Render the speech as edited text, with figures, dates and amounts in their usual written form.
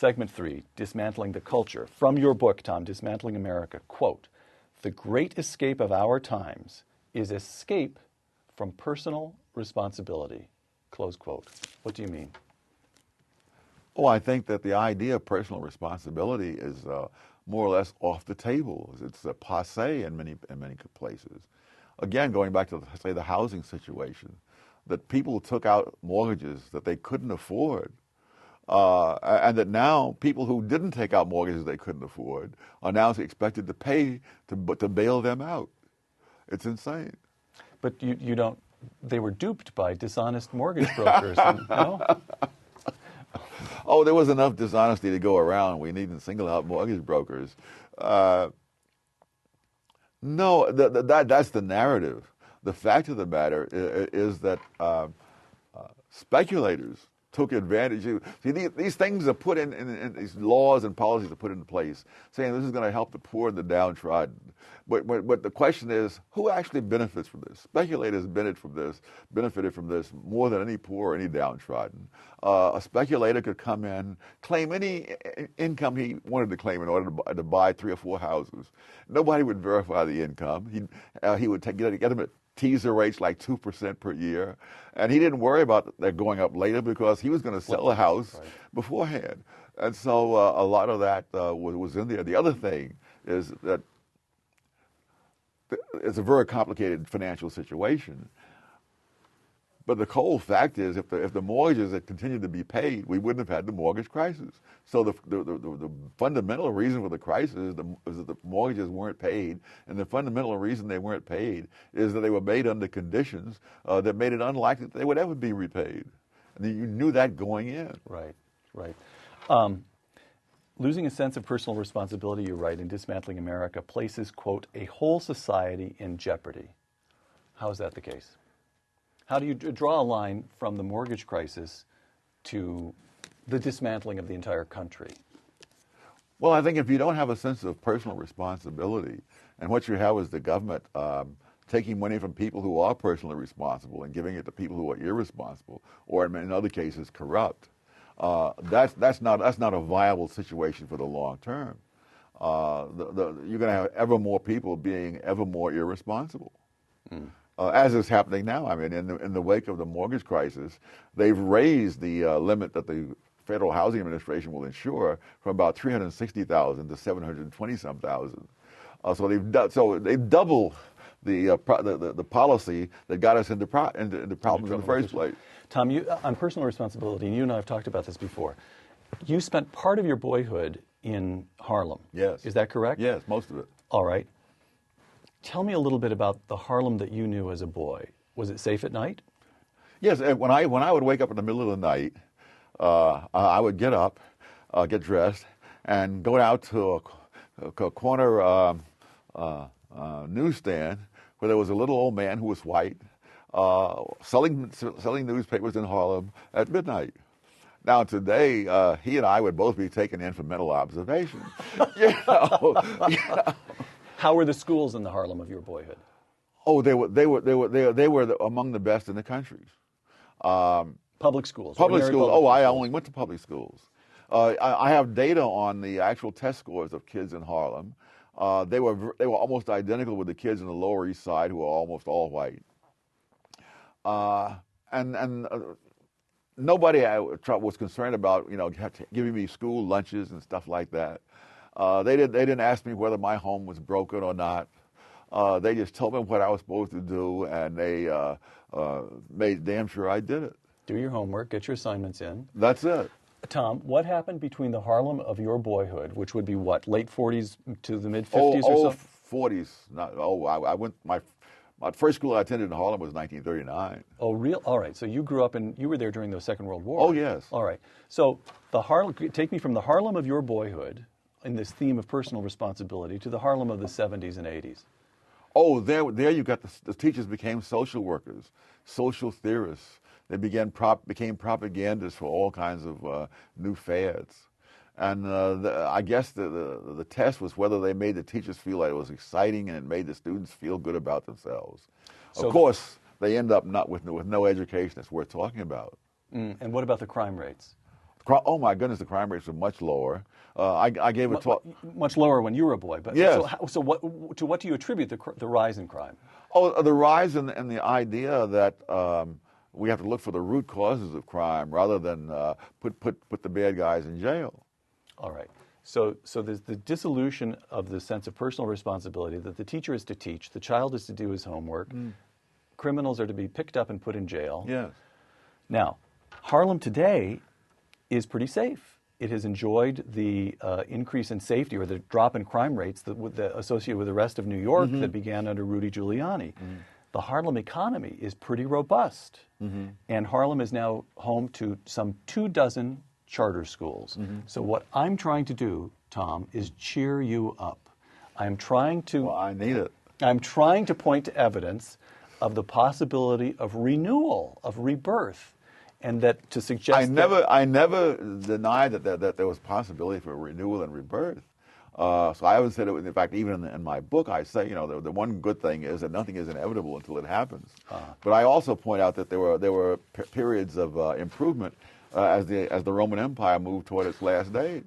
Segment 3, Dismantling the Culture. From your book, Tom, Dismantling America, quote, "The great escape of our times is escape from personal responsibility," close quote. What do you mean? Oh, I think that the idea of personal responsibility is more or less off the table. It's a passé in many places. Again, going back to, say, the housing situation, that people took out mortgages that they couldn't afford, and that now people who didn't take out mortgages they couldn't afford are now expected to pay to bail them out. It's insane. But you don't, they were duped by dishonest mortgage brokers, no? Oh, there was enough dishonesty to go around. We needn't single out mortgage brokers. No, that's the narrative. The fact of the matter is that speculators took advantage. See, these things are put in these laws and policies are put into place, saying this is going to help the poor and the downtrodden. But the question is, who actually benefits from this? Speculators benefited from this more than any poor or any downtrodden. A speculator could come in, claim any income he wanted to claim in order to buy 3 or 4 houses. Nobody would verify the income. He would get them at teaser rates like 2% per year, and he didn't worry about that going up later because he was going to sell a house beforehand. And so a lot of that was in there. The other thing is that it's a very complicated financial situation. But the cold fact is, if the mortgages had continued to be paid, we wouldn't have had the mortgage crisis. So the fundamental reason for the crisis is that the mortgages weren't paid, and the fundamental reason they weren't paid is that they were made under conditions that made it unlikely that they would ever be repaid. And you knew that going in. Right, right. Losing a sense of personal responsibility, you write, in Dismantling America places, quote, "a whole society in jeopardy." How is that the case? How do you draw a line from the mortgage crisis to the dismantling of the entire country? Well, I think if you don't have a sense of personal responsibility, and what you have is the government taking money from people who are personally responsible and giving it to people who are irresponsible, or in other cases corrupt, that's not a viable situation for the long term. You're going to have ever more people being ever more irresponsible. As is happening now. I mean, in the wake of the mortgage crisis, they've raised the limit that the Federal Housing Administration will insure from about 360,000 to 720-some thousand. So they've doubled the policy that got us into problems in the first place. Tom, on personal responsibility, and you and I have talked about this before. You spent part of your boyhood in Harlem. Yes. Is that correct? Yes, most of it. All right. Tell me a little bit about the Harlem that you knew as a boy. Was it safe at night? Yes. When I would wake up in the middle of the night, I would get up, get dressed, and go out to a corner newsstand where there was a little old man who was white selling newspapers in Harlem at midnight. Now today, he and I would both be taken in for mental observation. You know. How were the schools in the Harlem of your boyhood? Oh, they were among the best in the country. Public schools. Public schools. Oh, I only went to public schools. I have data on the actual test scores of kids in Harlem. They were almost identical with the kids in the Lower East Side, who were almost all white. And nobody was concerned about giving me school lunches and stuff like that. They didn't ask me whether my home was broken or not. They just told me what I was supposed to do, and they made damn sure I did it. Do your homework, get your assignments in. That's it. Tom, what happened between the Harlem of your boyhood, which would be what, late 40s to the mid 50s or so? 40s. I went. My first school I attended in Harlem was 1939. Oh, real? All right. So you grew up you were there during the Second World War. Oh, yes. All right. So take me from the Harlem of your boyhood, in this theme of personal responsibility, to the Harlem of the 70s and 80s. Oh, there you got the teachers became social workers, social theorists. They became propagandists for all kinds of new fads. And I guess the test was whether they made the teachers feel like it was exciting and it made the students feel good about themselves. So of course, they end up not with no education that's worth talking about. And what about the crime rates? Oh my goodness, the crime rates were much lower. I gave a talk. Much lower when you were a boy. But yes. So what do you attribute the rise in crime? Oh, the rise in the idea that we have to look for the root causes of crime rather than put the bad guys in jail. All right. So there's the dissolution of the sense of personal responsibility that the teacher is to teach, the child is to do his homework, criminals are to be picked up and put in jail. Yes. Now, Harlem today is pretty safe. It has enjoyed the increase in safety or the drop in crime rates associated with the rest of New York that began under Rudy Giuliani. The Harlem economy is pretty robust, and Harlem is now home to some 24 charter schools. So what I'm trying to do, Tom, is cheer you up. I'm trying to... Well, I need it. I'm trying to point to evidence of the possibility of renewal, of rebirth, and that to suggest I never denied that there was possibility for renewal and rebirth. So I haven't said it. In fact, even in my book, I say, the one good thing is that nothing is inevitable until it happens. But I also point out that there were periods of improvement as the Roman Empire moved toward its last days.